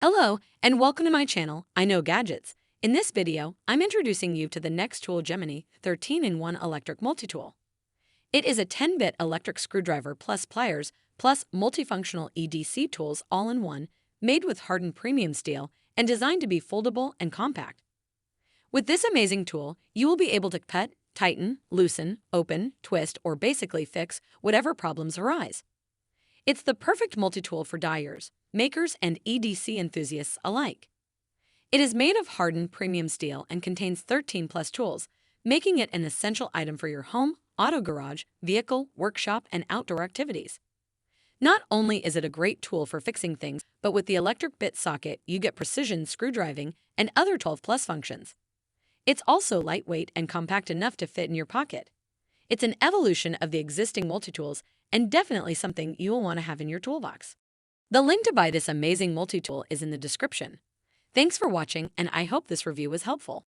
Hello, and welcome to my channel, I Know Gadgets. In this video, I'm introducing you to the NexTool Gemini 13-in-1 electric multi-tool. It is a 10-bit electric screwdriver plus pliers plus multifunctional EDC tools all in one, made with hardened premium steel and designed to be foldable and compact. With this amazing tool, you will be able to cut, tighten, loosen, open, twist, or basically fix whatever problems arise. It's the perfect multi-tool for dyers, makers, and EDC enthusiasts alike. It is made of hardened premium steel and contains 13 plus tools, making it an essential item for your home, auto garage, vehicle, workshop, and outdoor activities. Not only is it a great tool for fixing things, but with the electric bit socket, you get precision screwdriving and other 12 plus functions. It's also lightweight and compact enough to fit in your pocket. It's an evolution of the existing multi-tools and definitely something you will want to have in your toolbox. The link to buy this amazing multi-tool is in the description. Thanks for watching, and I hope this review was helpful.